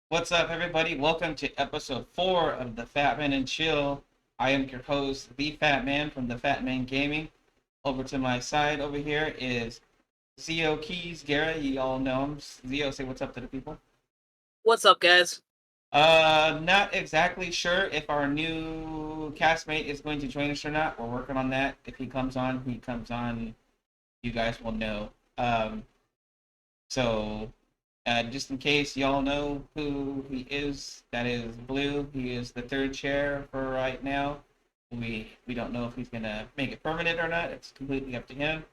What's up, everybody? Welcome to episode 4 of the Fatman and Chill. I am your host, the Fatman from the Fatman Gaming. Over to my side over here is Zio Keys, Garrett. You all know him. Zio, say what's up to the people. What's up, guys? Not exactly sure if our new castmate is going to join us or not. We're working on that. If he comes on, he comes on. You guys will know. So, just in case y'all know who he is, that is Blue. He is the third chair for right now. We don't know if he's gonna make it permanent or not. It's completely up to him.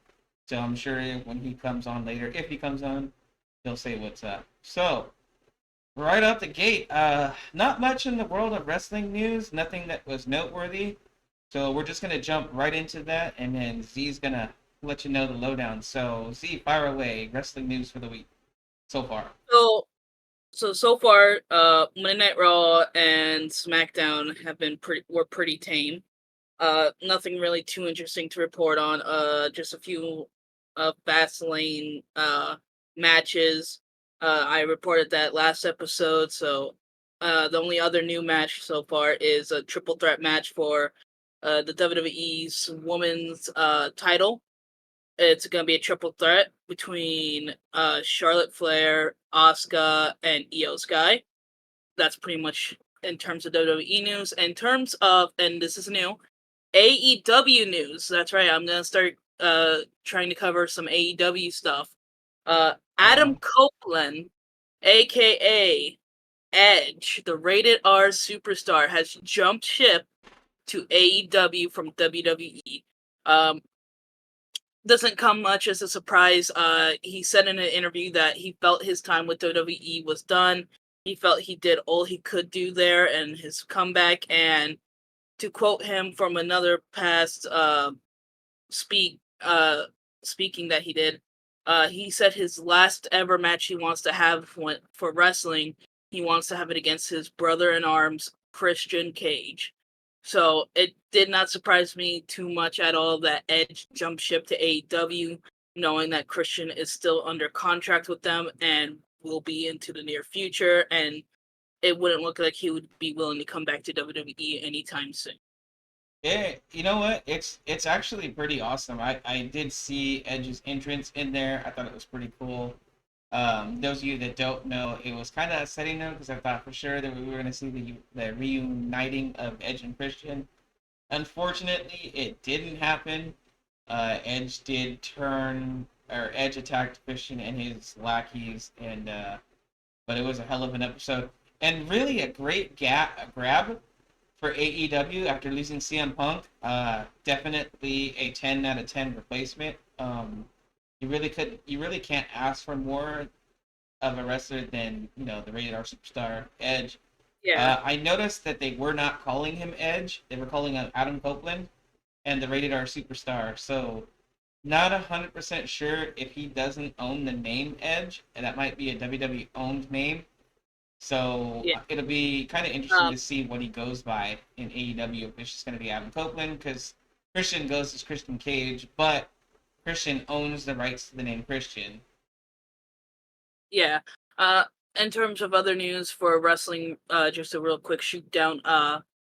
So I'm sure when he comes on later, if he comes on, he'll say what's up. So right out the gate, not much in the world of wrestling news. Nothing that was noteworthy. So we're just gonna jump right into that, and then Z's gonna let you know the lowdown. So Z, fire away. Wrestling news for the week so far. So far, Monday Night Raw and SmackDown have been pretty tame. Nothing really too interesting to report on. Just a few fast lane matches. I reported that last episode. The only other new match so far is a triple threat match for the WWE's women's title. It's gonna be a triple threat between Charlotte Flair, Asuka, and Io Sky. That's pretty much in terms of WWE news. In terms of, and this is new, AEW news. That's right. I'm gonna start trying to cover some AEW stuff. Adam Uh-oh. Copeland, aka Edge, the rated R superstar, has jumped ship to AEW from WWE. Um, doesn't come much as a surprise. He said in an interview that he felt his time with WWE was done. He felt he did all he could do there and his comeback. And to quote him from another past speak speaking that he did, he said his last ever match he wants to have for wrestling, he wants to have it against his brother in arms, Christian Cage. So it did not surprise me too much at all that Edge jumped ship to AEW, knowing that Christian is still under contract with them and will be into the near future, and it wouldn't look like he would be willing to come back to WWE anytime soon. Yeah, you know what? It's actually pretty awesome. I did see Edge's entrance in there. I thought it was pretty cool. Those of you that don't know, it was kind of upsetting though because I thought for sure that we were going to see the reuniting of Edge and Christian. Unfortunately, it didn't happen. Edge did turn, or Edge attacked Christian and his lackeys, and but it was a hell of an episode and really a great grab for AEW after losing CM Punk. Definitely a 10 out of 10 replacement. You really can't ask for more of a wrestler than the rated R superstar Edge. Yeah. I noticed that they were not calling him Edge; they were calling him Adam Copeland and the rated R superstar. So not 100% sure if he doesn't own the name Edge, and that might be a WWE owned name. So Yeah. it'll be kind of interesting Um, to see what he goes by in AEW. If it's just going to be Adam Copeland, because Christian goes as Christian Cage, but Christian owns the rights to the name Christian. Yeah. Uh, in terms of other news for wrestling, just a real quick shoot down.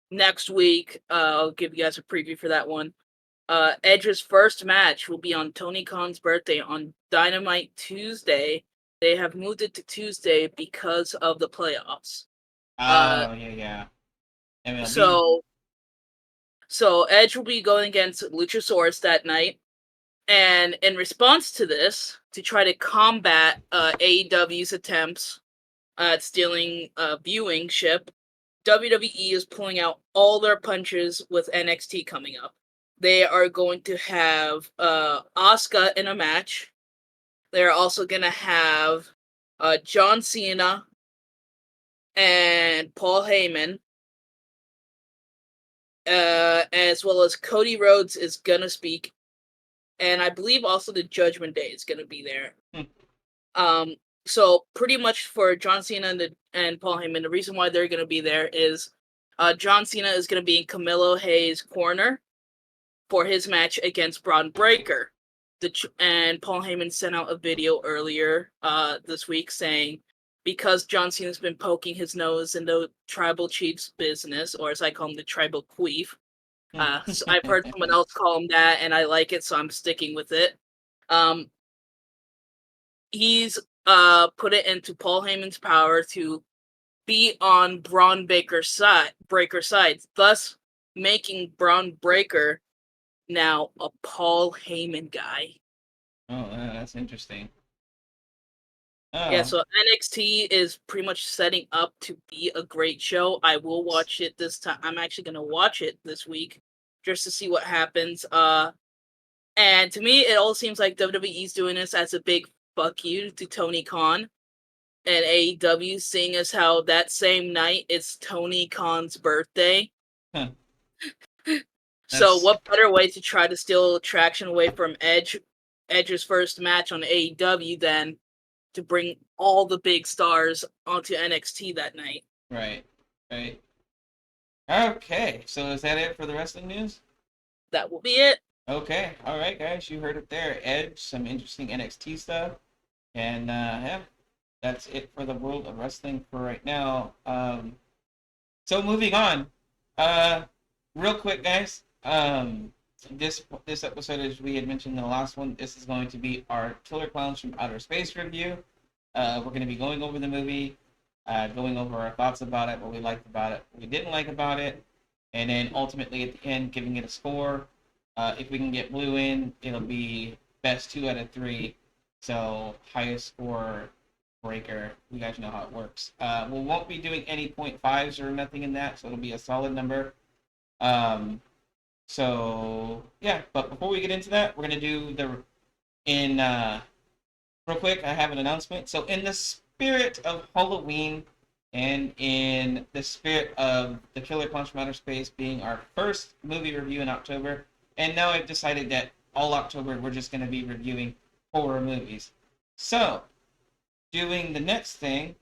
Next week, I'll give you guys a preview for that one. Edge's first match will be on Tony Khan's birthday on Dynamite Tuesday. They have moved it to Tuesday because of the playoffs. Uh, Oh yeah, yeah. MLB. so so Edge will be going against Luchasaurus that night. And in response to this, to try to combat AEW's attempts at stealing viewing ship, WWE is pulling out all their punches with NXT coming up. They are going to have Asuka in a match. They're also going to have John Cena and Paul Heyman, as well as Cody Rhodes is going to speak. And I believe also the Judgment Day is going to be there. Um, so pretty much for John Cena and Paul Heyman, the reason why they're going to be there is John Cena is going to be in Camilo Hayes' corner for his match against Braun Breaker. And Paul Heyman sent out a video earlier this week saying because John Cena's been poking his nose in the tribal chief's business, or as I call him, the tribal queef. So I've heard someone else call him that, and I like it, so I'm sticking with it. Um, he's put it into Paul Heyman's power to be on Braun Breaker's side, thus making Braun Breaker now a Paul Heyman guy. Oh, that's interesting. Yeah, Oh, so NXT is pretty much setting up to be a great show. I will watch it this time. I'm actually gonna watch it this week just to see what happens. And to me, it all seems like WWE's doing this as a big fuck you to Tony Khan and AEW, seeing as how that same night it's Tony Khan's birthday. huh. So That's what better way to try to steal traction away from Edge's first match on AEW than to bring all the big stars onto NXT that night? right. Right. Okay. So is that it for the wrestling news? That will be it. Okay. All right, guys. You heard it there. Edge, some interesting NXT stuff, and yeah, that's it for the world of wrestling for right now. So moving on. Uh, real quick, guys. This episode, as we had mentioned in the last one, this is going to be our Killer Clowns from Outer Space review. We're going to be going over the movie, going over our thoughts about it, what we liked about it, what we didn't like about it, and then ultimately at the end, giving it a score. If we can get blue in, it'll be best 2 out of 3. So highest score breaker. You guys know how it works. We won't be doing any 0.5s or nothing in that, so it'll be a solid number. Um, so yeah, but before we get into that, we're gonna do the in real quick. I have an announcement. So in the spirit of Halloween and in the spirit of the Killer Clowns from Outer Space being our first movie review in October, and now I've decided that all October we're just gonna be reviewing horror movies. So doing the next thing,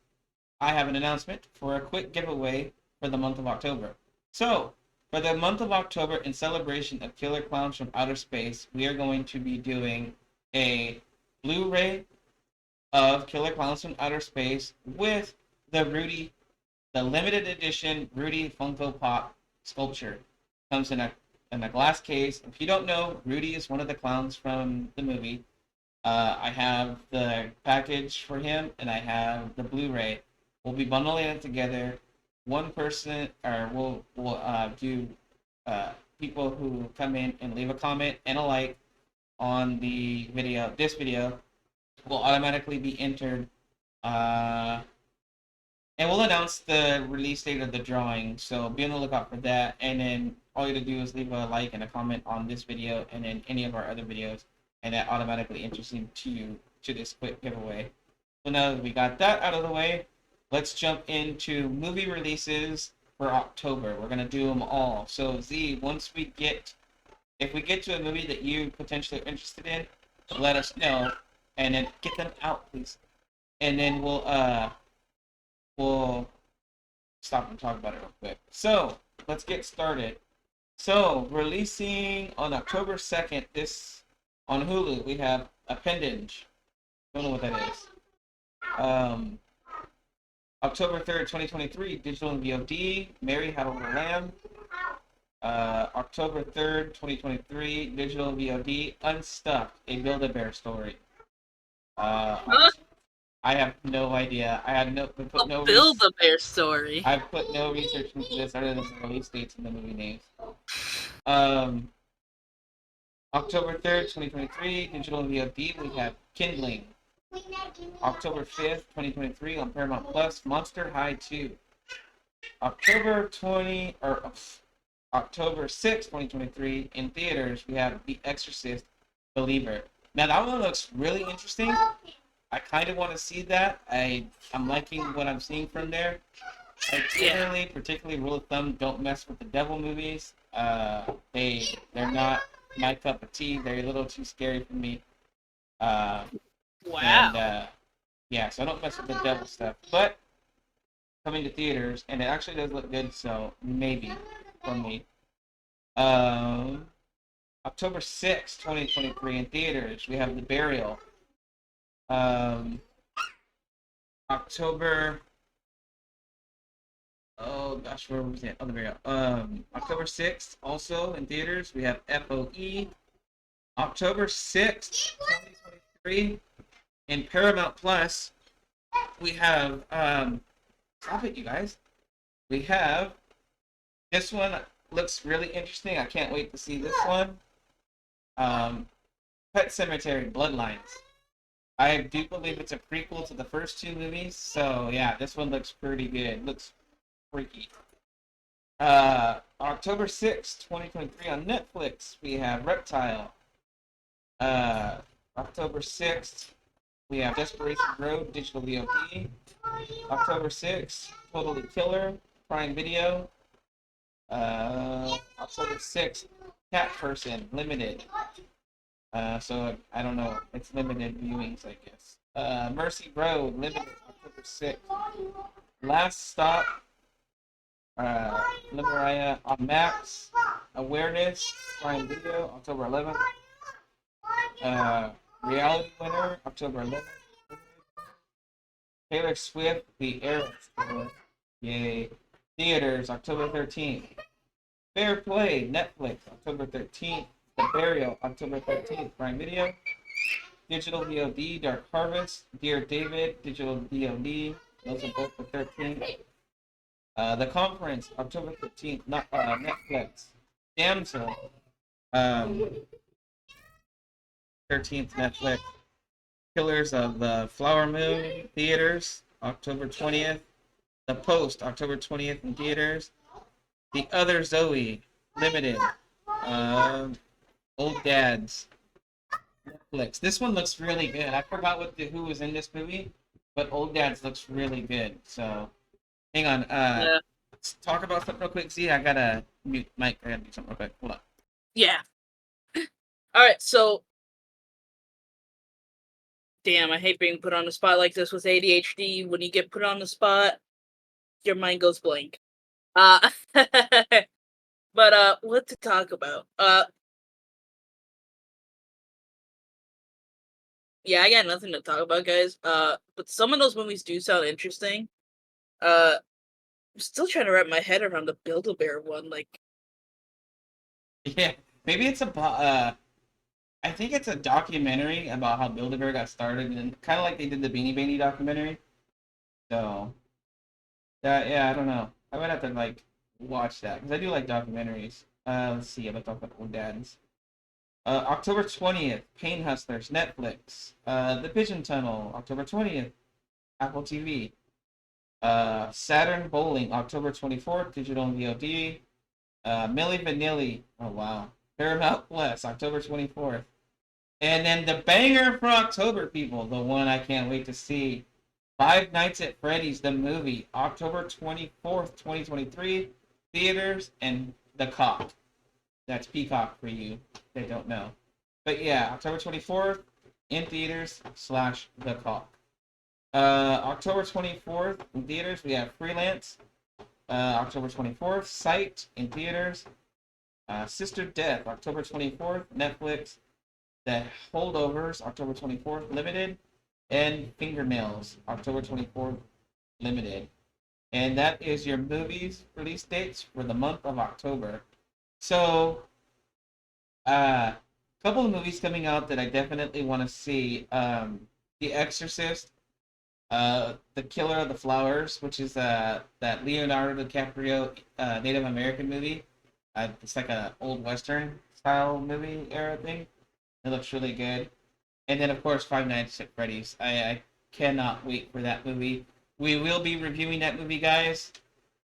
I have an announcement for a quick giveaway for the month of October. So, for the month of October, in celebration of Killer Clowns from Outer Space, we are going to be doing a Blu-ray of Killer Clowns from Outer Space with the limited edition Rudy Funko Pop sculpture. Comes in a glass case. If you don't know, Rudy is one of the clowns from the movie. I have the package for him, and I have the Blu-ray. We'll be bundling it together. One person, or we'll do people who come in and leave a comment and a like on the video. This video will automatically be entered, uh, and we'll announce the release date of the drawing. So be on the lookout for that. And then all you have to do is leave a like and a comment on this video, and then any of our other videos, and that automatically enters into you to this quick giveaway. So now that we got that out of the way, let's jump into movie releases for October. We're gonna do them all. So Z, if we get to a movie that you potentially are interested in, let us know, and then get them out, please. And then we'll stop and talk about it real quick. So let's get started. So releasing on October 2nd, this on Hulu, we have Appendage. Don't know what that is. Um, October 3rd, 2023, digital and VOD, Mary Had a Little Lamb. October 3rd, 2023, digital and VOD, Unstuffed, a Build-A-Bear story. Huh? I have no idea. I had no A Build-A-Bear story. I've put no research into this other than the release dates and the movie names. Um, October 3rd, 2023, digital and VOD, we have Kindling. October 5th, 2023, on Paramount Plus, Monster High 2. October 6th, 2023, in theaters, we have The Exorcist Believer. Now that one looks really interesting. I kind of want to see that. I'm liking what I'm seeing from there. I generally, particularly rule of thumb, don't mess with the devil movies. They're not my cup of tea. They're a little too scary for me. Uh, and Wow. yeah, so I don't mess with the devil stuff. But coming to theaters, and it actually does look good, so maybe for me. Um, October 6th, 2023, in theaters, we have The Burial. Um, October. Oh gosh, where was it? Oh, there we go. October 6th, also in theaters, we have FOE. October 6th, 2023, in Paramount Plus, we have stop it, you guys. We have this one looks really interesting. I can't wait to see this one. Um, Pet Cemetery Bloodlines. I do believe it's a prequel to the first two movies, so yeah, this one looks pretty good. Looks freaky. October 6th, 2023 on Netflix, we have Reptile. Uh, October 6th, we have Desperation Road, digital VOD. October 6th, Totally Killer, Prime Video. October 6th, Cat Person, limited. So I don't know. It's limited viewings, I guess. Mercy Road, limited October 6th. Last Stop, Limeria on Max. Awareness, Prime Video, October 11th. Reality Winner, October 11th. Taylor Swift, The Eras Tour. Yay. Theaters, October 13th. Fair Play, Netflix, October 13th. The Burial, October 13th, Prime Video. Digital VOD, Dark Harvest, Dear David, Digital VOD. Those are both the 13th. The Conference, October 13th, not, Netflix. Damsel, um, 13th, Netflix. Killers of the Flower Moon, theaters, October 20th. The Post, October 20th in theaters. The Other Zoe, limited. Um, Old Dads, Netflix. This one looks really good. I forgot who was in this movie, but Old Dads looks really good. So, hang on. Yeah. Let's talk about something real quick. See, I gotta mute Mike. I gotta do something real quick. Hold on. Yeah. All right. So, damn, I hate being put on the spot like this with ADHD. When you get put on the spot, your mind goes blank. Uh, but what to talk about? Yeah, I got nothing to talk about, guys. But some of those movies do sound interesting. I'm still trying to wrap my head around the Build-A-Bear one. Like, Yeah, maybe it's a. I think it's a documentary about how Build-A-Bear got started, and kind of like they did the Beanie Baby documentary. So, yeah, I don't know. I might have to like watch that because I do like documentaries. Let's see. I'm talk about Old Dads. October 20th, Pain Hustlers, Netflix. The Pigeon Tunnel, October 20th, Apple TV. Saturn Bowling, October 24th, digital and VOD. Milli Vanilli, oh wow. Paramount Plus, October 24th. And then the banger for October, people, the one I can't wait to see. Five Nights at Freddy's, the movie, October 24th, 2023, theaters, and The Cock. That's Peacock for you that don't know. But yeah, October 24th, in theaters, slash The Cock. October 24th, in theaters, we have Freelance. October 24th, Sight, in theaters. Sister Death, October 24th, Netflix. The Holdovers, October 24th, limited. And Fingernails, October 24th, limited. And that is your movies release dates for the month of October. So, a couple of movies coming out that I definitely want to see. The Exorcist, The Killer of the Flowers, which is that Leonardo DiCaprio Native American movie. It's like a old Western style movie era thing. It looks really good. And then of course Five Nights at Freddy's. I cannot wait for that movie. We will be reviewing that movie, guys.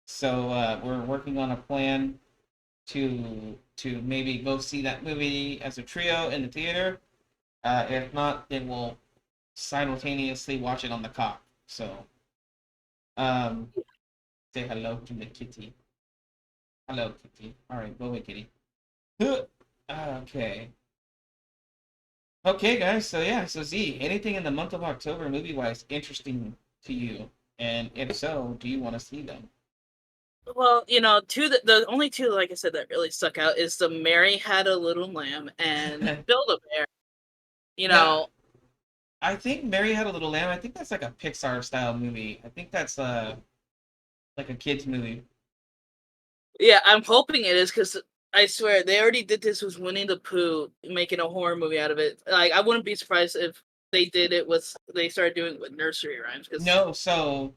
So we're working on a plan to maybe go see that movie as a trio in the theater. If not, then we'll simultaneously watch it on the cock. So um, say hello to the kitty. Hello, kitty. All right, go away, kitty. Okay. Okay, guys. So yeah. So Z, anything in the month of October, movie wise, interesting to you? And if so, do you want to see them? well, the only two, like I said, that really stuck out is the Mary Had a Little Lamb and Build-A-Bear. You Now, know, I think Mary Had a Little Lamb. I think that's like a Pixar style movie. I think that's like a kids movie. Yeah, I'm hoping it is because I swear they already did this with Winnie the Pooh, making a horror movie out of it. Like I wouldn't be surprised if they started doing it with nursery rhymes because No, so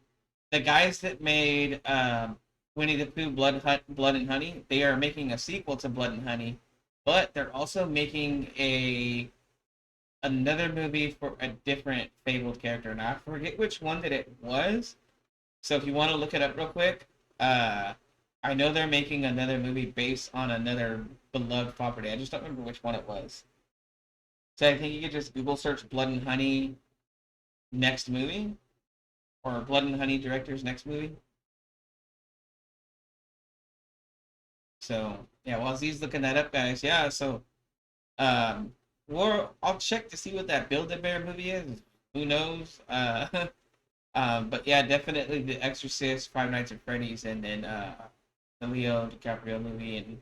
the guys that made Winnie the Pooh Blood and Honey, they are making a sequel to Blood and Honey, but they're also making a another movie for a different fabled character. Now I forget which one that it was. So if you want to look it up real quick, uh, I know they're making another movie based on another beloved property. I just don't remember which one it was. So I think you could just Google search Blood and Honey next movie or Blood and Honey director's next movie. So yeah, while Z's looking that up, guys, yeah. So um, I'll check to see what that Build a Bear movie is. Who knows? But yeah, definitely The Exorcist, Five Nights at Freddy's, and then the Leo DiCaprio movie, and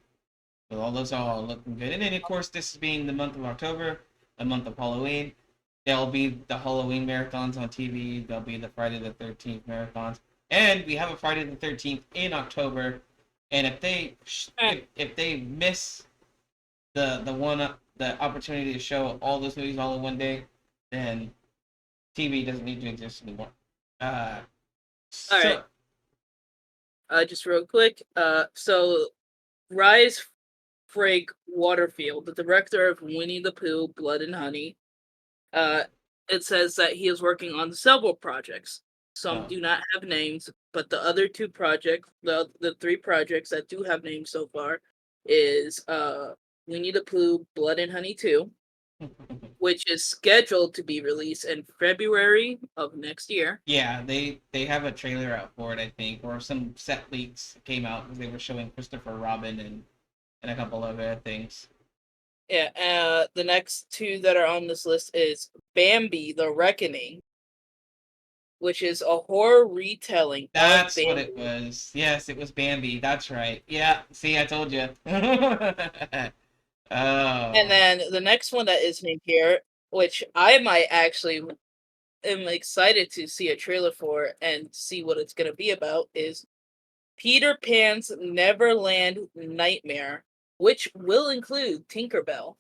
so all those are all looking good. And then of course, this being the month of October, the month of Halloween, there'll be the Halloween marathons on TV. There'll be the Friday the 13th marathons, and we have a Friday the 13th in October. And if they miss the opportunity to show all those movies all in one day, then TV doesn't need to exist anymore. Uh, all right. so Just real quick. So Rise Frake Waterfield, the director of Winnie the Pooh, Blood and Honey, uh, it says that he is working on several projects. Some uh, do not have names, but the other two projects, the three projects that do have names so far, is Winnie the Pooh, Blood and Honey 2, which is scheduled to be released in February of next year. yeah, they have a trailer out for it, I think, or some set leaks came out because they were showing Christopher Robin and a couple of other things. Yeah, the next two that are on this list is Bambi: The Reckoning, which is a horror retelling of That's what it Bambi. was. Yes, it was Bambi. That's right. Yeah. See, I told you. And Oh. then the next one that is named here, which I might actually am excited to see a trailer for and see what it's going to be about, is Peter Pan's Neverland Nightmare, which will include Tinkerbell.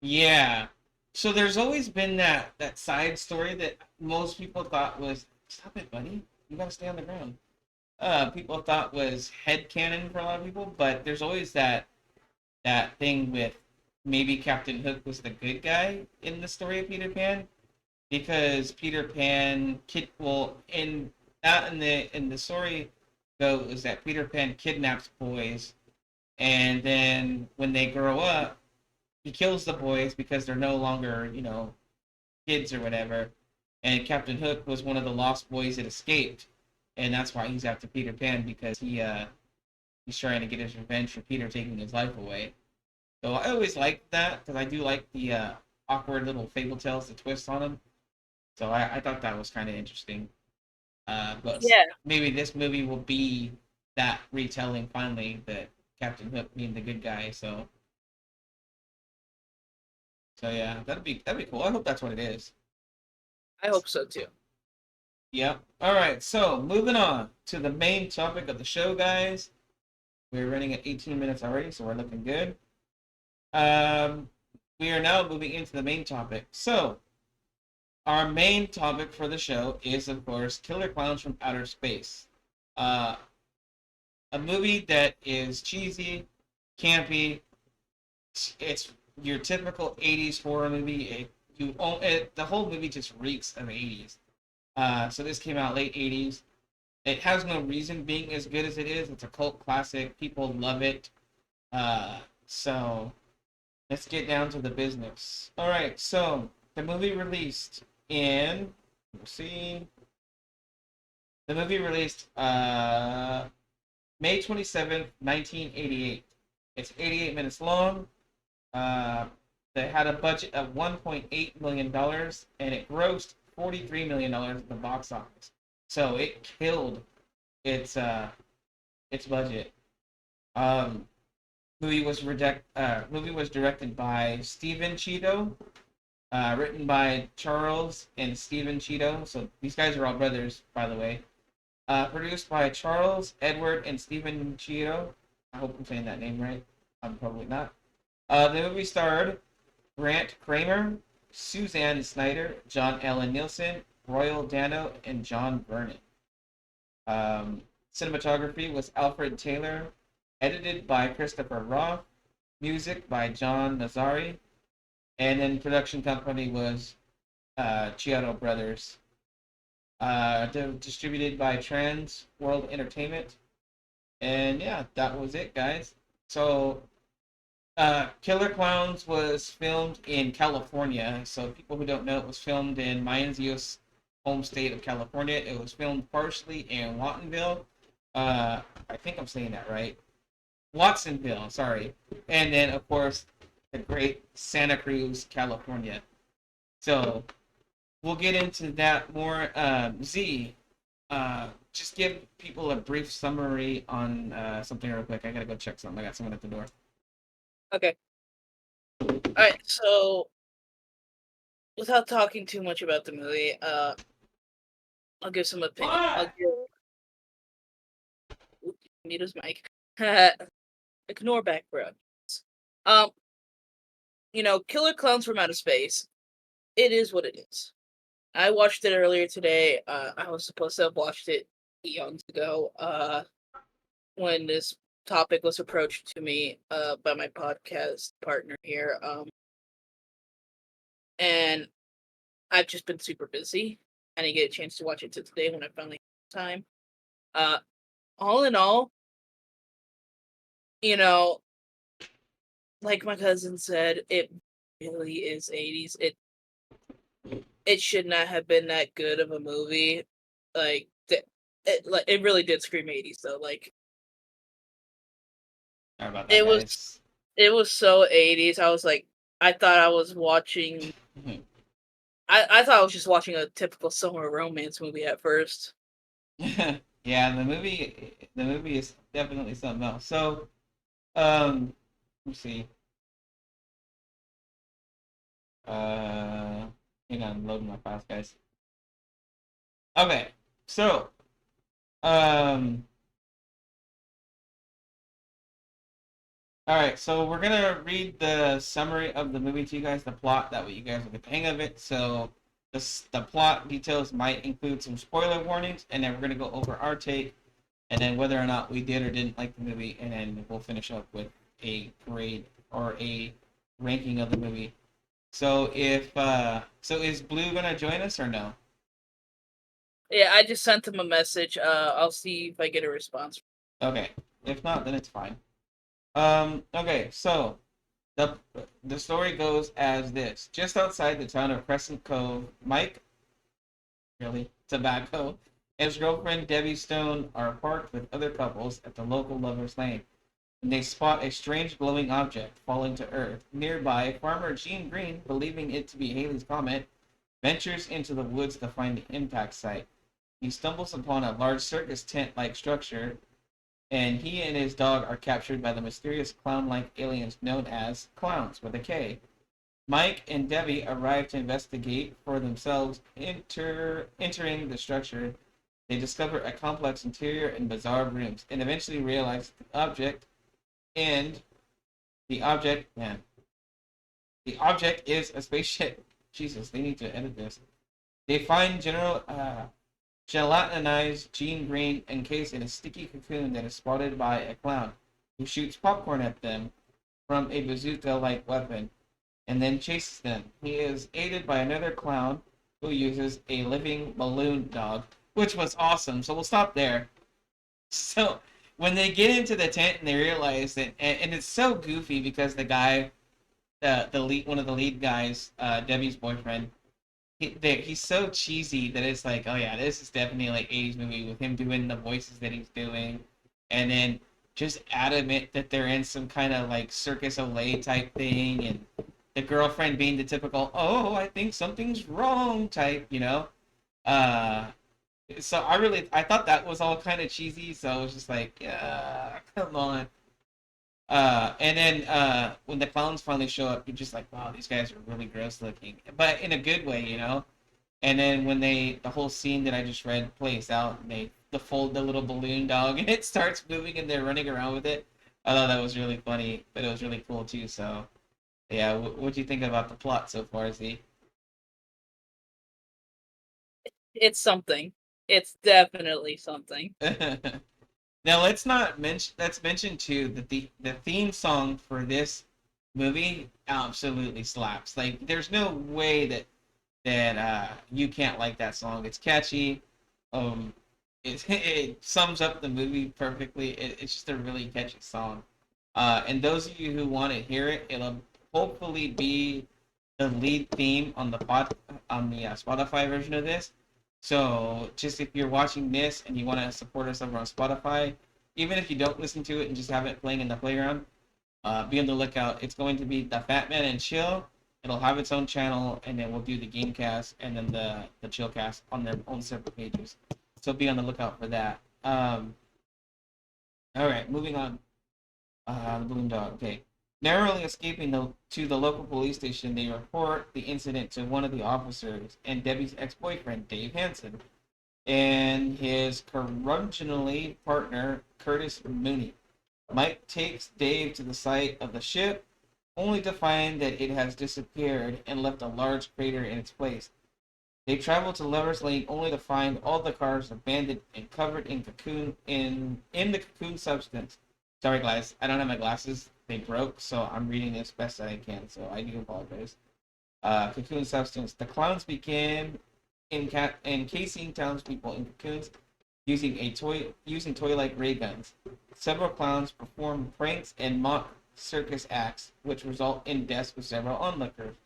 Yeah. So there's always been that side story that most people thought was stop it, buddy. You gotta stay on the ground. People thought was head canon for a lot of people, but there's always that thing with maybe Captain Hook was the good guy in the story of Peter Pan because Peter Pan kid well in the story goes that Peter Pan kidnaps boys and then when they grow up he kills the boys because they're no longer kids or whatever and Captain Hook was one of the lost boys that escaped and that's why he's after Peter Pan because he's trying to get his revenge for Peter taking his life away. So I always liked that because I do like the awkward little fable tales, the twist on them. So I thought that was kind of interesting. But Yeah, maybe this movie will be that retelling finally that Captain Hook being the good guy. So yeah, that'd be cool. I hope that's what it is. I hope so too. Yep. All right. So moving on to the main topic of the show, guys. We're running at 18 minutes already, so we're looking good. Um, we are now moving into the main topic. So our main topic for the show is, of course, Killer Clowns from Outer Space. Uh, a movie that is cheesy, campy. It's your typical 80s horror movie. The whole movie just reeks of 80s. So this came out late 80s. It has no reason being as good as it is. It's a cult classic. People love it. So let's get down to the business. All right. So the movie released in. Let's see. The movie released May 27th, 1988. It's 88 minutes long. Uh, they had a budget of $1.8 million and it grossed $43 million at the box office. So it killed its budget. Um, movie was directed by Steven Cheeto. Written by Charles and Stephen Cheeto. So these guys are all brothers, by the way. Produced by Charles, Edward, and Stephen Cheeto. I hope I'm saying that name right. I'm probably not. The movie starred Grant Kramer, Suzanne Snyder, John Allen Nielsen, Royal Dano, and John Vernon. Cinematography was Alfred Taylor, edited by Christopher Roth, music by John Nazari, and then production company was Chiodo Brothers. Distributed by Trans World Entertainment, and yeah, that was it, guys. So, Killer Clowns was filmed in California. So, people who don't know, it was filmed in Mayanzio's home state of California. It was filmed partially in Watsonville. I think I'm saying that right. Watsonville, sorry. And then, of course, the great Santa Cruz, California. So, we'll get into that more. Z, just give people a brief summary on something real quick. I gotta go check something. I got someone at the door. Okay. All right. So, without talking too much about the movie, I'll give some opinion. I'll give. Mute his mic. Ignore background. Um, Killer Clowns from Outer Space. It is what it is. I watched it earlier today. I was supposed to have watched it eons ago. When this topic was approached to me by my podcast partner here. And I've just been super busy. I didn't get a chance to watch it today when I finally had time. Uh, all in all, you know, like my cousin said, it really is 80s. It should not have been that good of a movie. Like it really did scream 80s though. Like Sorry about that, it was guys. it was so 80s. I was like I thought I was watching I thought I was just watching a typical summer romance movie at first. Yeah, the movie is definitely something else. So, um, let's see. Uh, hang on, I'm loading my files, guys. Okay, so, um, all right, so we're gonna read the summary of the movie to you guys, the plot, that way you guys will get the hang of it. So the plot details might include some spoiler warnings, and then we're gonna go over our take, and then whether or not we did or didn't like the movie, and then we'll finish up with a grade or a ranking of the movie. So if so is Blue gonna join us or no? Yeah, I just sent him a message. I'll see if I get a response. Okay. If not, then it's fine. Okay, so The, the story goes as this. Just outside the town of Crescent Cove, Mike, really, Tobacco, and his girlfriend Debbie Stone are parked with other couples at the local lover's lane. And they spot a strange glowing object falling to earth. Nearby, farmer Gene Green, believing it to be Haley's comet, ventures into the woods to find the impact site. He stumbles upon a large circus tent-like structure, and he and his dog are captured by the mysterious clown-like aliens known as Clowns with a K. Mike and Debbie arrive to investigate for themselves. Entering the structure, they discover a complex interior and bizarre rooms, and eventually realize and the object, man, the object is a spaceship. Jesus, they need to edit this. They find gelatinized Gene Green encased in a sticky cocoon that is spotted by a clown, who shoots popcorn at them from a bazooka-like weapon, and then chases them. He is aided by another clown who uses a living balloon dog, which was awesome. So we'll stop there. So when they get into the tent and they realize that, and it's so goofy because the guy, the lead, one of the lead guys, Debbie's boyfriend, he's so cheesy that it's like, oh yeah, this is definitely like 80s movie with him doing the voices that he's doing, and then just adamant that they're in some kind of like Circus Olay type thing, and the girlfriend being the typical, oh, I think something's wrong type, you know. Uh, so I thought that was all kind of cheesy. So I was just like, yeah, come on. And then when the clowns finally show up, you're just like, wow, these guys are really gross looking, but in a good way, you know. And then when the whole scene that I just read plays out, and they fold the little balloon dog, and it starts moving, and they're running around with it. I thought that was really funny, but it was really cool too. So yeah, what do you think about the plot so far, Z? It's something. It's definitely something. Now let's not mention. Let's mention too that the theme song for this movie absolutely slaps. Like, there's no way that you can't like that song. It's catchy. It it sums up the movie perfectly. It's just a really catchy song. And those of you who want to hear it, it'll hopefully be the lead theme on the Spotify version of this. So just if you're watching this and you want to support us over on Spotify, even if you don't listen to it and just have it playing in the playground, be on the lookout. It's going to be the Fatman and Chill. It'll have its own channel, and then we'll do the Gamecast and then the Chillcast on their own separate pages. So be on the lookout for that. All right, moving on. The balloon dog. Okay. Narrowly escaping to the local police station, they report the incident to one of the officers and Debbie's ex-boyfriend, Dave Hansen, and his curmudgeonly partner, Curtis Mooney. Mike takes Dave to the site of the ship, only to find that it has disappeared and left a large crater in its place. They travel to Lover's Lane only to find all the cars abandoned and covered in in the cocoon substance. Sorry, guys, I don't have my glasses. They broke, so I'm reading this best that I can. So I do apologize. Cocoon substance. The clowns begin encasing townspeople in cocoons using toy-like ray guns. Several clowns perform pranks and mock circus acts, which result in deaths with several onlookers.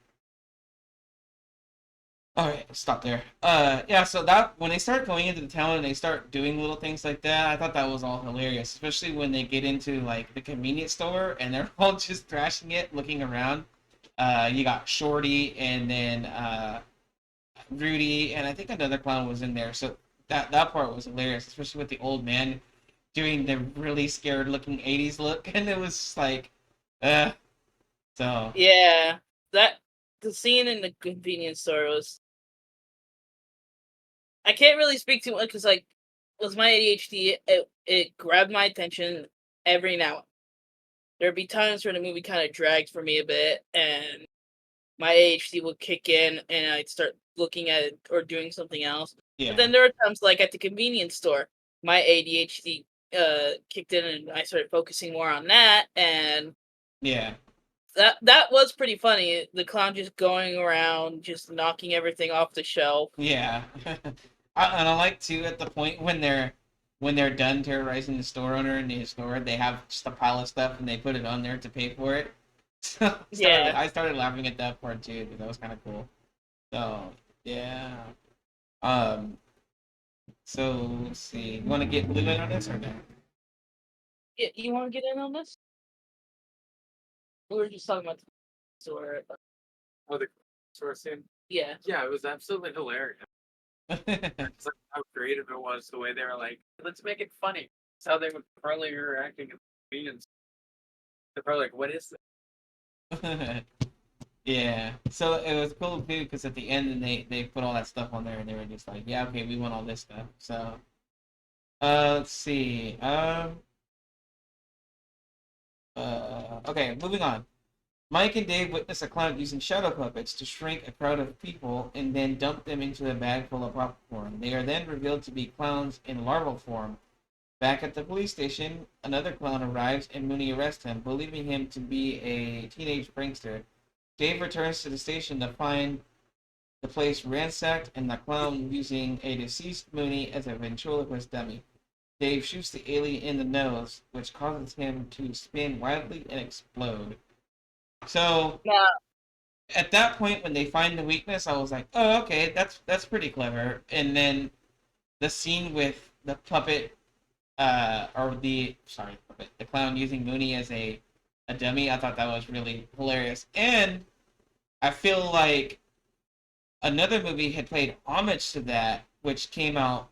All right, stop there. Yeah. So that when they start going into the town and they start doing little things like that, I thought that was all hilarious. Especially when they get into like the convenience store and they're all just thrashing it, looking around. You got Shorty and then Rudy, and I think another clown was in there. So that part was hilarious, especially with the old man doing the really scared looking '80s look, and it was just like, uh. So Yeah, that the scene in the convenience store was. I can't really speak too much because like with my ADHD, it grabbed my attention every now. There'd be times where the movie kind of dragged for me a bit, and my ADHD would kick in, and I'd start looking at it or doing something else. But yeah, then there were times like at the convenience store, my ADHD kicked in, and I started focusing more on that, and yeah, that was pretty funny. The clown just going around, just knocking everything off the shelf. yeah. And I like too at the point when they're done terrorizing the store owner in the store, they have just a pile of stuff and they put it on there to pay for it. So Yeah, I started laughing at that part too because that was kind of cool. So yeah. Um. So let's see. You want to get Lou in on this or no? you want to get in on this? We were just talking about the store. Oh, the source scene? Yeah, Yeah, it was absolutely hilarious. It's like how creative it was, the way they were like, let's make it funny. It's how they would probably reacting in the convenience. They're probably like, what is Yeah. So it was cool too because at the end, and they put all that stuff on there, and they were just like, yeah, okay, we want all this stuff. So let's see. Okay, moving on. Mike and Dave witness a clown using shadow puppets to shrink a crowd of people and then dump them into a bag full of popcorn. They are then revealed to be clowns in larval form. Back at the police station, another clown arrives and Mooney arrests him, believing him to be a teenage prankster. Dave returns to the station to find the place ransacked and the clown using a deceased Mooney as a ventriloquist dummy. Dave shoots the alien in the nose, which causes him to spin wildly and explode. So now at that point, when they find the weakness, I was like, "Oh, okay, that's pretty clever." And then the scene with the puppet, or the sorry, puppet, the clown using Mooney as a dummy, I thought that was really hilarious. And I feel like another movie had paid homage to that, which came out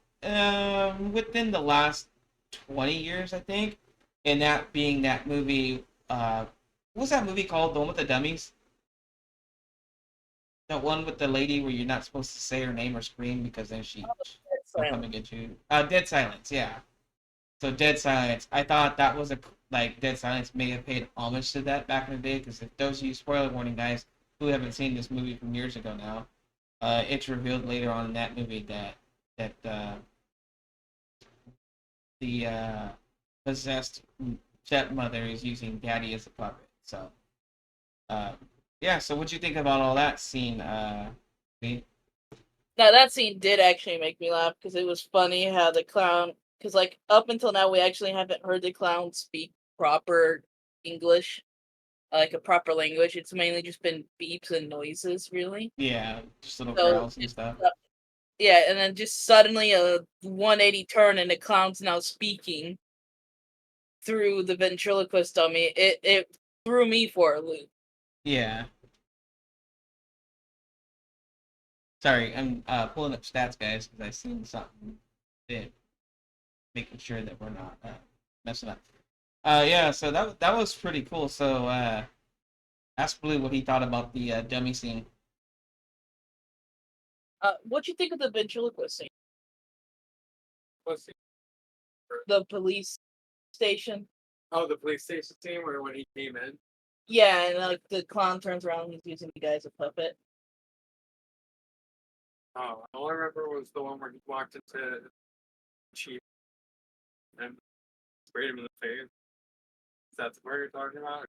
within the last 20 years, I think, and that being that movie. what was that movie called? The one with the dummies? That one with the lady where you're not supposed to say her name or scream because then she'll come and get you. Dead Silence, yeah. So Dead Silence, I thought that was like Dead Silence may have paid homage to that back in the day because if those of you spoiler warning guys who haven't seen this movie from years ago now, it's revealed later on in that movie that the possessed stepmother is using Daddy as a puppet. So uh, yeah. So what'd you think about all that scene? Me? Now that scene did actually make me laugh because it was funny how the clown. Because like up until now, we actually haven't heard the clown speak proper English, like a proper language. It's mainly just been beeps and noises, really. Yeah, just little So growls and stuff. yeah, and then just suddenly a 180 turn and the clown's now speaking through the ventriloquist dummy. It threw me for a loop. Yeah. Sorry, I'm pulling up stats, guys, because I seen something that making sure that we're not messing up. Yeah, so that was pretty cool. So ask Blue what he thought about the dummy scene. What'd you think of the ventriloquist scene? What's the, The police station? oh, the police station scene where when he came in. Yeah, and like the clown turns around and he's using the guy as a puppet. Oh, all I remember was the one where he walked into the chief and sprayed him in the face. Is that the part you're talking about?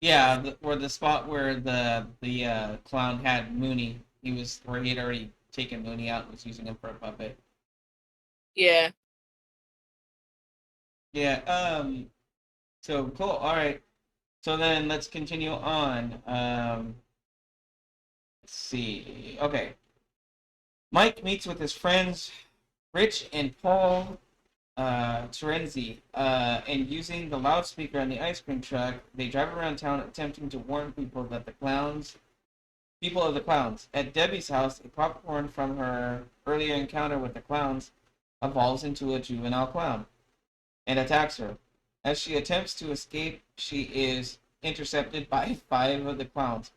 Yeah, where the spot where the clown had Mooney, he was where he had already taken Mooney out and was using him for a puppet. Yeah. Yeah. So cool. All right. So then let's continue on. Let's see. Okay. Mike meets with his friends Rich and Paul Terenzi, and using the loudspeaker on the ice cream truck, they drive around town attempting to warn people of the clowns. At Debbie's house, a popcorn from her earlier encounter with the clowns evolves into a juvenile clown and attacks her. As she attempts to escape, she is intercepted by five of the clowns,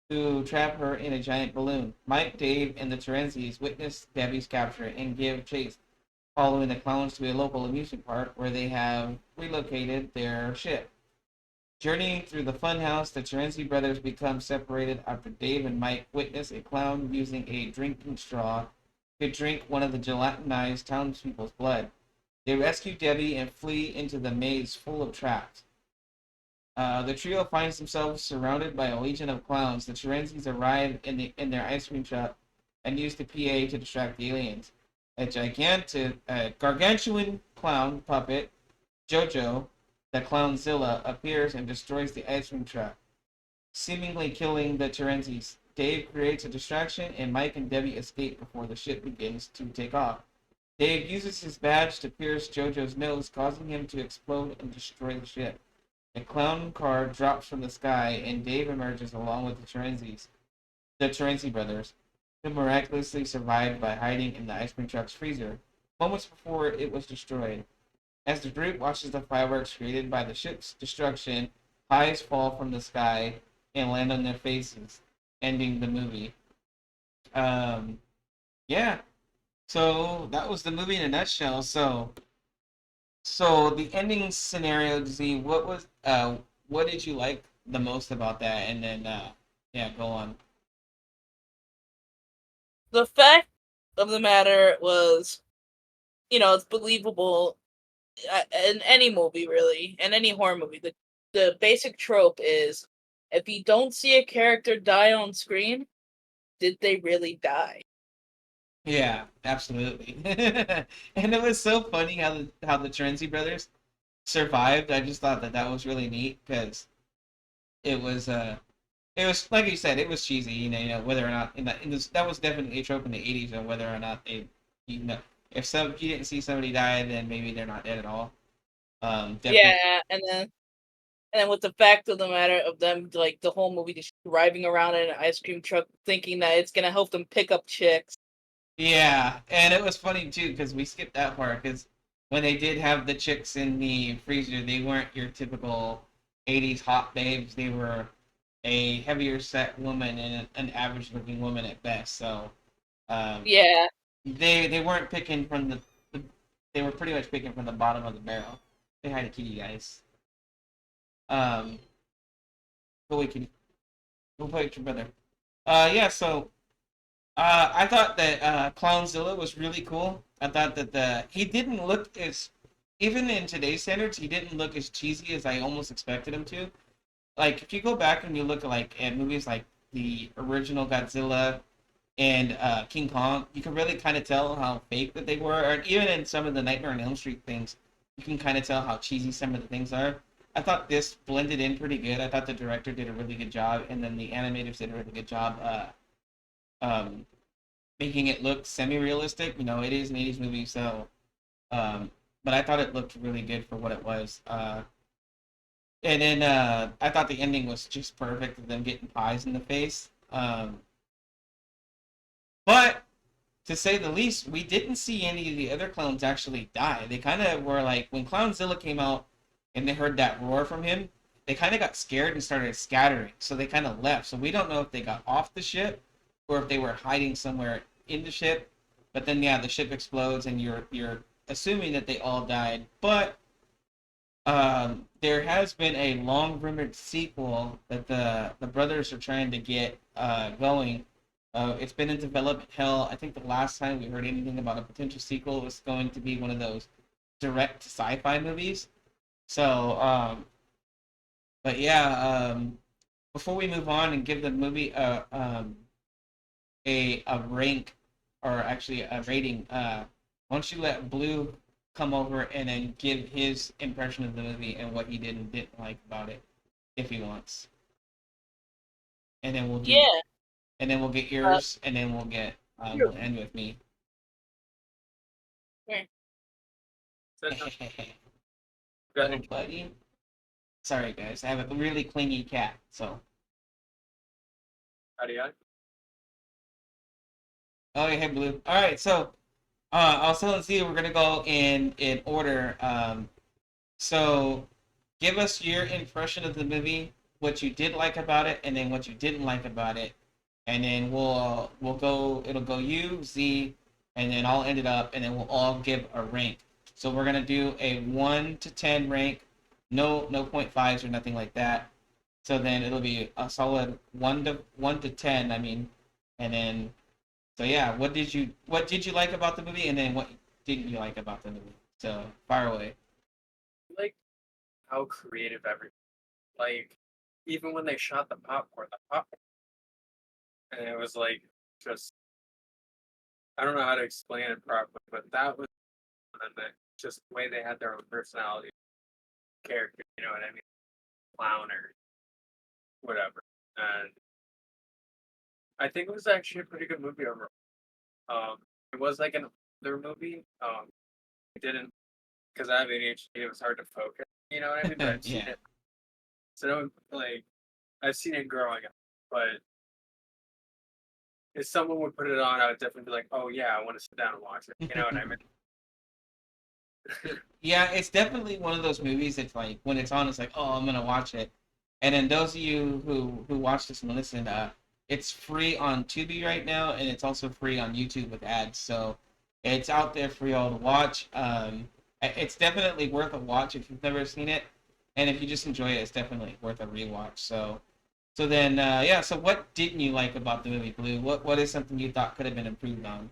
who trap her in a giant balloon. Mike, Dave, and the Terenzis witness Debbie's capture and give chase, following the clowns to a local amusement park where they have relocated their ship. Journeying through the funhouse, the Terenzi brothers become separated after Dave and Mike witness a clown using a drinking straw to drink one of the gelatinized townspeople's blood. They rescue Debbie and flee into the maze full of traps. The trio finds themselves surrounded by a legion of clowns. The Terenzis arrive in their ice cream shop and use the PA to distract the aliens. A gargantuan clown puppet, Jojo, the Clownzilla, appears and destroys the ice cream truck, seemingly killing the Terenzis. Dave creates a distraction, and Mike and Debbie escape before the ship begins to take off. Dave uses his badge to pierce Jojo's nose, causing him to explode and destroy the ship. A clown car drops from the sky, and Dave emerges along with the Terenzi brothers, who miraculously survived by hiding in the ice cream truck's freezer, moments before it was destroyed. As the group watches the fireworks created by the ship's destruction, pies fall from the sky and land on their faces, ending the movie. Um, yeah. So that was the movie in a nutshell. So the ending scenario, Z, what did you like the most about that? And then yeah, go on. The fact of the matter was, it's believable in any movie, really, in any horror movie. The basic trope is if you don't see a character die on screen, did they really die? Yeah, absolutely. And it was so funny how the Terenzi brothers survived. I just thought that was really neat because it was it was like you said, it was cheesy. Whether or not in this that was definitely a trope in the '80s, and whether or not you know if you didn't see somebody die, then maybe they're not dead at all. Definitely. Yeah, and then with the fact of the matter of them, like the whole movie just driving around in an ice cream truck, thinking that it's gonna help them pick up chicks. Yeah, and it was funny too because we skipped that part because when they did have the chicks in the freezer, they weren't your typical 80s hot babes. They were a heavier set woman and an average looking woman at best. So um, Yeah. they weren't picking from the they were pretty much picking from the bottom of the barrel. They had to kitty guys. Um, but we can we'll play with your brother. Yeah. So I thought that Clownzilla was really cool. I thought that he didn't look as even in today's standards, he didn't look as cheesy as I almost expected him to. Like if you go back and you look at movies like the original Godzilla and King Kong, you can really kind of tell how fake that they were. Or even in some of the Nightmare on Elm Street things, you can kind of tell how cheesy some of the things are. I thought this blended in pretty good. I thought the director did a really good job, and then the animators did a really good job um, making it look semi-realistic. You know, it is an '80s movie, so but I thought it looked really good for what it was. And then I thought the ending was just perfect of them getting pies in the face. But to say the least, we didn't see any of the other clowns actually die. They kind of were like when Clownzilla came out and they heard that roar from him, they kind of got scared and started scattering. So they kind of left. So we don't know if they got off the ship or if they were hiding somewhere in the ship. But then yeah, the ship explodes and you're assuming that they all died. But there has been a long rumored sequel that the brothers are trying to get going. It's been in development hell. I think the last time we heard anything about a potential sequel was going to be one of those direct to sci-fi movies. So, but yeah, before we move on and give the movie a rank or actually a rating, why don't you let Blue come over and then give his impression of the movie and what he did and didn't like about it, if he wants, and then we'll do, Yeah. and then we'll get Uh, yours, and then sure. we'll end with me. Okay. Said no. Go Little ahead. buddy. Sorry guys, I have a really clingy cat, so. Adios. Oh yeah, hey Blue. All right, so I'll tell and see. We're gonna go in order. So give us your impression of the movie, what you did like about it, and then what you didn't like about it, and then we'll go. It'll go you, Z, and then I'll end it up, and then we'll all give a rank. So we're gonna do a 1 to 10 rank, no point fives or nothing like that. So then it'll be a solid one to ten. I mean, and then so yeah, what did you like about the movie, and then what didn't you like about the movie? So fire away. Like how creative everything. Like even when they shot the popcorn, and it was like just I don't know how to explain it properly, but that was one that just the way they had their own personality, character. You know what I mean? Clown or whatever. And I think it was actually a pretty good movie overall. It was like an older movie. I didn't because I have ADHD. It was hard to focus. You know what I mean? But I've seen Yeah. it. So like I've seen it growing up. But if someone would put it on, I would definitely be like, "Oh yeah, I want to sit down and watch it." You know what I mean? Yeah, it's definitely one of those movies that's like when it's on, it's like, oh, I'm gonna watch it. And then those of you who watch this and listen, it's free on Tubi right now, and it's also free on YouTube with ads. So it's out there for y'all to watch. It's definitely worth a watch if you've never seen it, and if you just enjoy it, it's definitely worth a rewatch. So then, yeah. So what didn't you like about the movie, Blue? What is something you thought could have been improved on?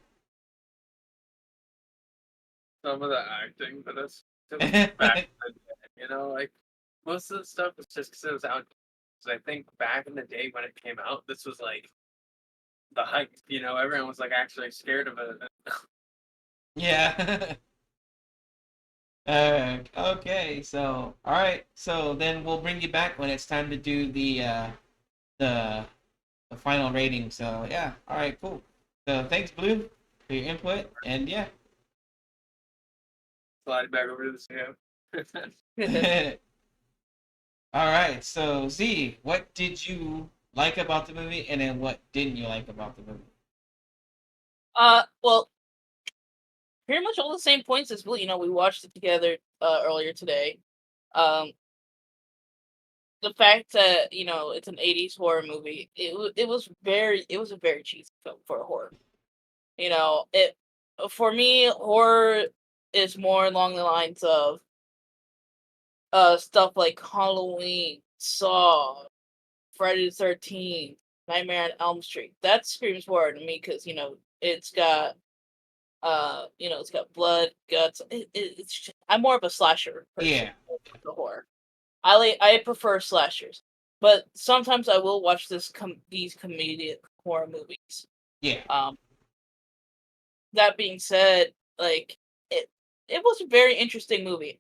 Some of the acting, but that's because it's back in the day. You know, like most of the stuff was just because it was out. So I think back in the day when it came out, this was like the hype. You know, everyone was like actually scared of it. Yeah. Okay, so all right, so then we'll bring you back when it's time to do the the final rating. So yeah, all right, cool. So thanks, Blue, for your input, and yeah. Slide back over to the studio. All right, so Z, what did you like about the movie, and then what didn't you like about the movie? Well, pretty much all the same points as Blue. We watched it together earlier today. Um, the fact that it's an '80s horror movie, it was a very cheesy film for a horror. It for me, horror is more along the lines of stuff like Halloween, Saw, Friday the 13th, Nightmare on Elm Street. That screams horror to me because it's got it's got blood, guts. I'm more of a slasher person Yeah. than the horror. I prefer slashers, but sometimes I will watch these comedic horror movies. Yeah. Um, that being said, like it was a very interesting movie.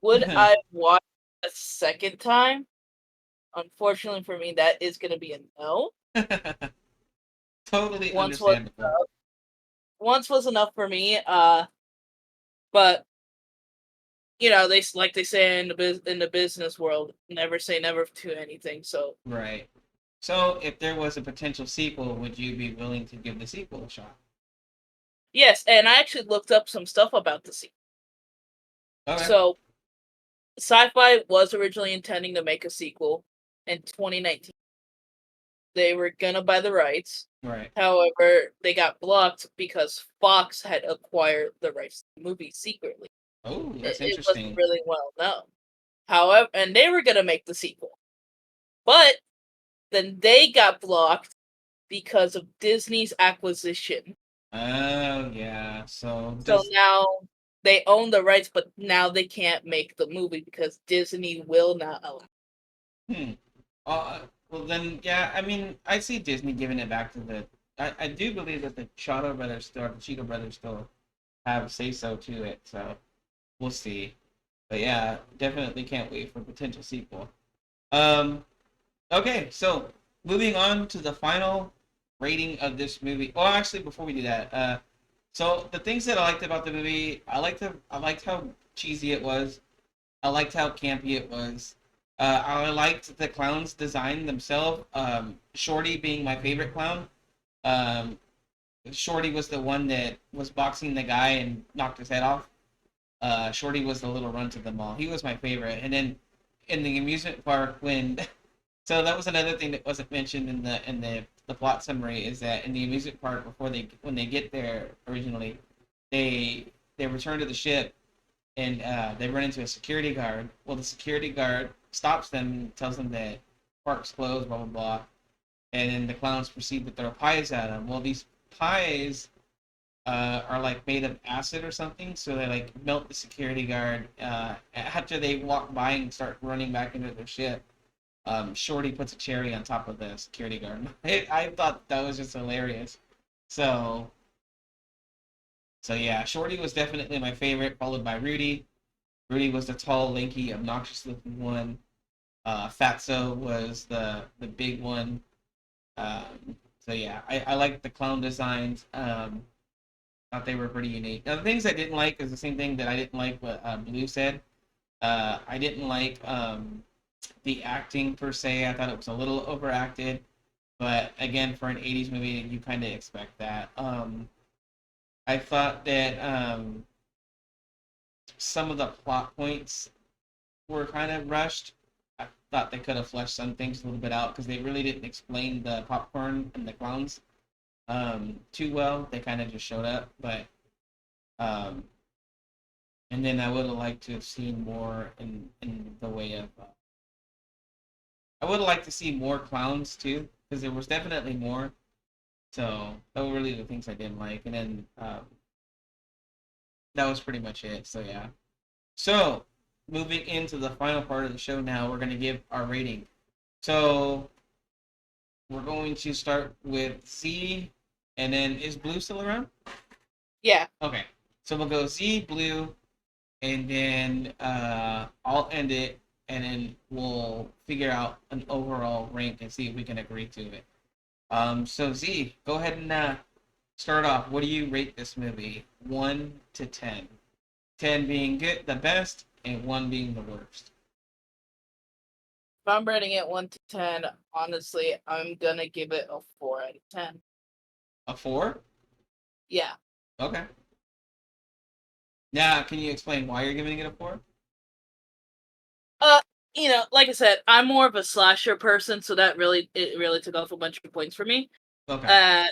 Would I watch a second time? Unfortunately for me, that is going to be a no. Totally Once was understandable. once was enough for me. But they say in the business world, never say never to anything. So Right. So, if there was a potential sequel, would you be willing to give the sequel a shot? yes, and I actually looked up some stuff about the sequel. Okay. So Sci-Fi was originally intending to make a sequel in 2019. They were gonna buy the rights. Right. However, they got blocked because Fox had acquired the rights to the movie secretly. Oh, It, that's it wasn't interesting. really well known. However, and they were gonna make the sequel, but then they got blocked because of Disney's acquisition. Oh, yeah. So, So does. now they own the rights, but now they can't make the movie because Disney will not allow. Hmm. Well, then, yeah, I mean, I see Disney giving it back to the. I do believe that the Cheeto brothers still have say so to it, so we'll see. But yeah, definitely can't wait for a potential sequel. Um, okay, so moving on to the final rating of this movie. Oh, actually, before we do that, so the things that I liked about the movie, I liked how cheesy it was. I liked how campy it was. I liked the clowns' design themselves. Shorty being my favorite clown. Um, Shorty was the one that was boxing the guy and knocked his head off. Shorty was the little runt of them all. He was my favorite. And then in the amusement park, when so that was another thing that wasn't mentioned in the plot summary is that in the amusement park before they when they get there originally, they they return to the ship and they run into a security guard. Well, the security guard stops them and tells them that park's closed, blah blah blah. And then the clowns proceed to throw pies at them. Well, these pies are like made of acid or something, so they like melt the security guard. After they walk by and start running back into their ship, Shorty puts a cherry on top of the security guard. I thought that was just hilarious. So, so yeah, Shorty was definitely my favorite, followed by Rudy. Rudy was the tall, lanky, obnoxious looking one. Fatso was the big one. So yeah, I liked the clown designs. Thought they were pretty unique. Now the things I didn't like is the same thing that I didn't like what Blue said. I didn't like the acting per se. I thought it was a little overacted. But again, for an '80s movie, you kind of expect that. I thought that some of the plot points were kind of rushed. I thought they could have fleshed some things a little bit out because they really didn't explain the popcorn and the clowns too well. They kind of just showed up, but um, and then I would have liked to have seen more in the way of. I would have liked to see more clowns too because there was definitely more. So that were really the things I didn't like, and then that was pretty much it. So yeah. So moving into the final part of the show now, we're gonna give our rating. So we're going to start with Z, and then is Blue still around? Yeah. Okay. So we'll go Z, Blue, and then I'll end it, and then we'll figure out an overall rank and see if we can agree to it. So Z, go ahead and start off. What do you rate this movie? 1 to 10. 10 being good, the best, and 1 being the worst. If I'm rating it 1 to 10, honestly, I'm gonna give it a 4 out of 10. A 4? Yeah. Okay. Now, can you explain why you're giving it a 4? Uh, like I said, I'm more of a slasher person, so it really took off a bunch of points for me. Okay. Uh,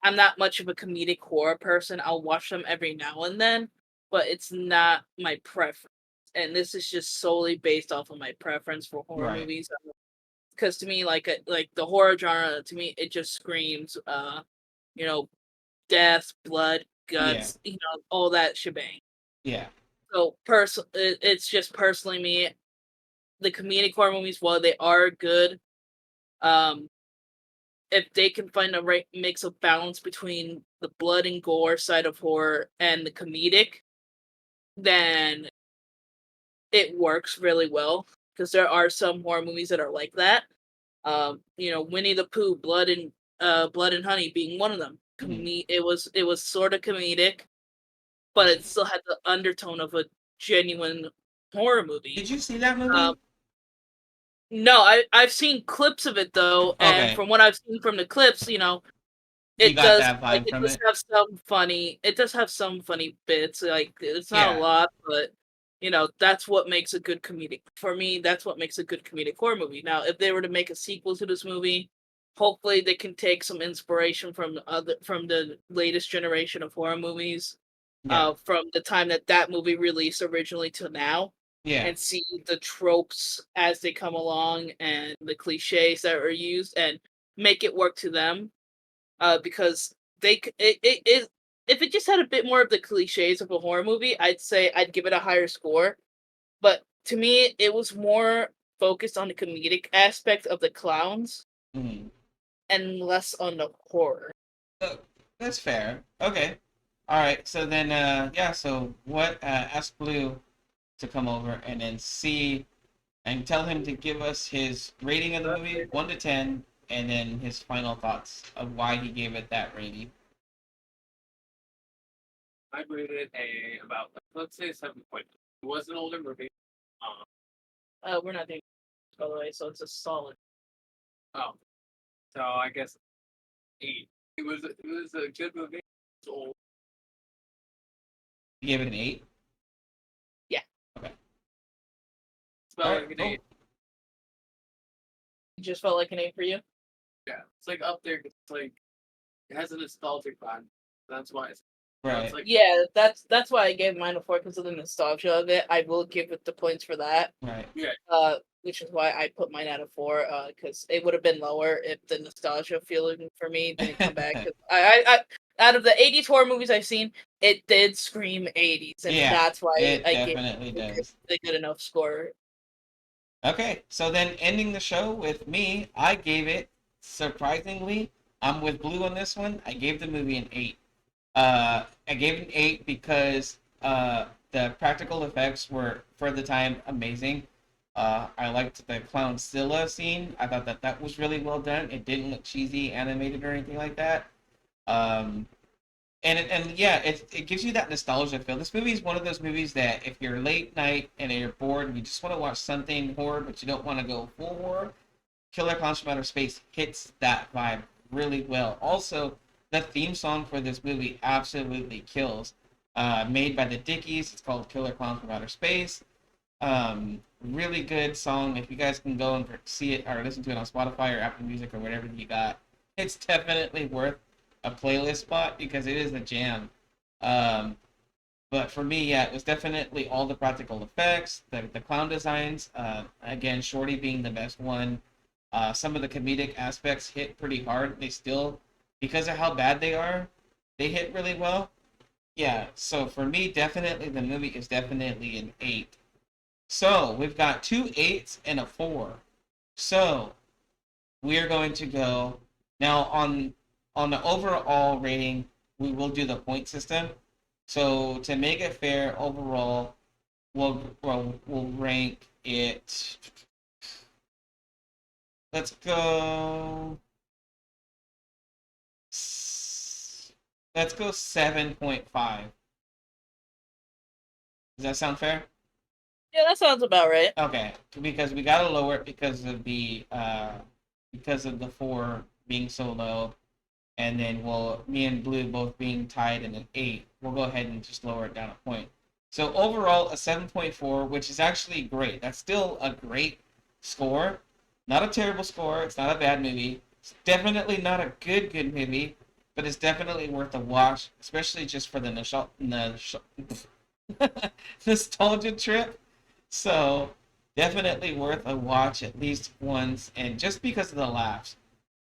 I'm not much of a comedic horror person. I'll watch them every now and then, but it's not my preference. And this is just solely based off of my preference for horror Right. movies. Because to me, like the horror genre, to me, it just screams, you know, death, blood, Yeah. guts, all that shebang. Yeah. So it's just personally me. The comedic horror movies, while they are good, um, if they can find a right mix of balance between the blood and gore side of horror and the comedic, then it works really well. Because there are some horror movies that are like that. Winnie the Pooh, Blood and Honey being one of them. Mhm. It was sort of comedic, but it still had the undertone of a genuine horror movie. Did you see that Um, movie? no, I've seen clips of it though, and Okay. from what I've seen from the clips, You it got does that vibe from it? it does have some funny bits. Like it's not a Yeah. lot, but that's what makes a good comedic for me. That's what makes a good comedic horror movie. Now, if they were to make a sequel to this movie, hopefully they can take some inspiration from the latest generation of horror movies, Yeah. from the time that movie released originally to now, Yeah. and see the tropes as they come along and the cliches that are used and make it work to them, because if it just had a bit more of the cliches of a horror movie, I'd say I'd give it a higher score. But to me, it was more focused on the comedic aspect of the clowns Mhm. and less on the horror. Oh, that's fair. Okay. All right. So then, yeah. So what? Ask Blue to come over and then see and tell him to give us his rating of the movie, 1 to 10, and then his final thoughts of why he gave it that rating. I rated a about let's say 7 point. It was an older movie. Um, We're not doing this, by the way, so it's a solid. oh, so I guess 8. It was a good movie. It's old. You gave it an 8. Yeah, Okay. It's All about right. like an Cool. 8. it just felt like an 8 for you. Yeah, it's like up there. It's like it has a nostalgic vibe. That's why it's Right. like Yeah, that's why I gave mine a 4 because of the nostalgia of it. I will give it the points for that. Right. yeah. Which is why I put mine at a 4. Because it would have been lower if the nostalgia feeling for me didn't come back. 'Cause out of the '80s horror movies I've seen, it did scream '80s, and Yeah. that's why It I gave definitely it does. a good enough score. Okay, so then ending the show with me, I gave it, surprisingly, I'm with Blue on this one. I gave the movie an 8. I gave it an 8 because the practical effects were, for the time, amazing. I liked the Clownsilla scene. I thought that that was really well done. It didn't look cheesy, animated, or anything like that. Um, and yeah, it gives you that nostalgia feel. This movie is one of those movies that if you're late night and you're bored and you just want to watch something horror but you don't want to go full horror, Killer Clowns from Outer Space hits that vibe really well. Also, the theme song for this movie absolutely kills. Made by the Dickies, it's called Killer Clowns from Outer Space. Really good song. If you guys can go and see it or listen to it on Spotify or Apple Music or whatever you got, it's definitely worth a playlist spot because it is a jam. Um, but for me, yeah, it was definitely all the practical effects, the clown designs. Again, Shorty being the best one. Some of the comedic aspects hit pretty hard. They still, because of how bad they are, they hit really well. Yeah, so for me, definitely the movie is definitely an 8. So we've got 2 8s and a 4. So we are going to go now on the overall rating. We will do the point system. So to make it fair, overall, we'll rank it. Let's go. Let's go 7.5. Does that sound fair? Yeah, that sounds about right. Okay, because we gotta lower it because of the 4 being so low, and then me and Blue both being tied in an 8. We'll go ahead and just lower it down a point. So overall, a 7.4, which is actually great. That's still a great score. Not a terrible score. It's not a bad movie. It's definitely not a good movie, but it's definitely worth a watch, especially just for the nostalgia trip. So definitely worth a watch at least once, and just because of the laughs.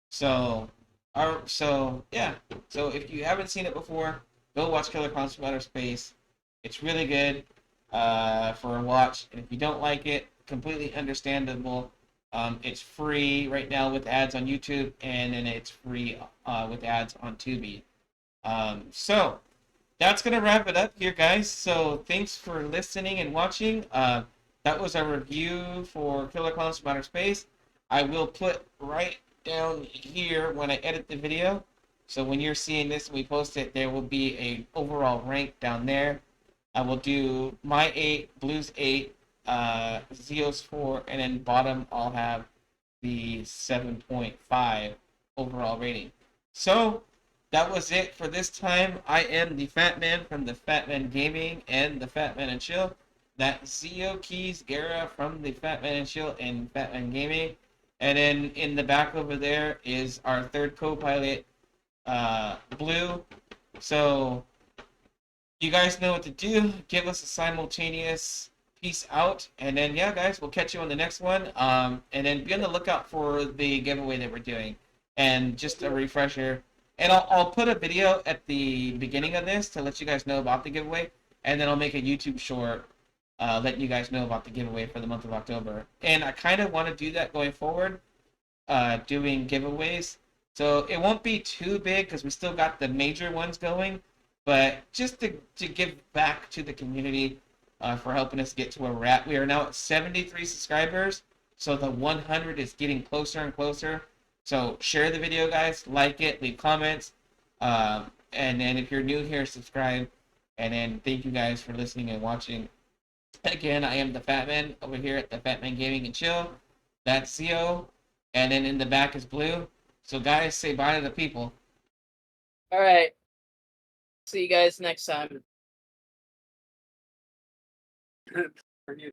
So, yeah. So if you haven't seen it before, go watch Killer Clowns from Outer Space. It's really good for a watch, and if you don't like it, completely understandable. It's free right now with ads on YouTube, and then it's free with ads on Tubi. So that's gonna wrap it up here, guys. So thanks for listening and watching. That was our review for Killer Clowns from Outer Space. I will put right down here when I edit the video. So when you're seeing this and we post it, there will be a overall rank down there. I will do my 8, Blue's 8, Zio's 4, and then bottom I'll have the 7.5 overall rating. So that was it for this time. I am the Fat Man from the Fat Man Gaming and the Fat Man and Chill. That Zio Keys Guerra from the Fat Man and Chill and Fat Man Gaming. And then in the back over there is our third co-pilot, Blue. So you guys know what to do. Give us a simultaneous peace out. And then, yeah, guys, we'll catch you on the next one. And then be on the lookout for the giveaway that we're doing. And just a refresher. And I'll put a video at the beginning of this to let you guys know about the giveaway. And then I'll make a YouTube short letting you guys know about the giveaway for the month of October. And I kind of want to do that going forward, doing giveaways. So it won't be too big because we still got the major ones going, but just to give back to the community for helping us get to where we're at. We are now at 73 subscribers, so the 100 is getting closer and closer. So share the video, guys, like it, leave comments, and then if you're new here, subscribe. And then thank you guys for listening and watching. Again, I am the Fat Man over here at the Fat Man Gaming and Chill. That's Zio, and then in the back is Blue. So guys, say bye to the people. All right. See you guys next time. For you.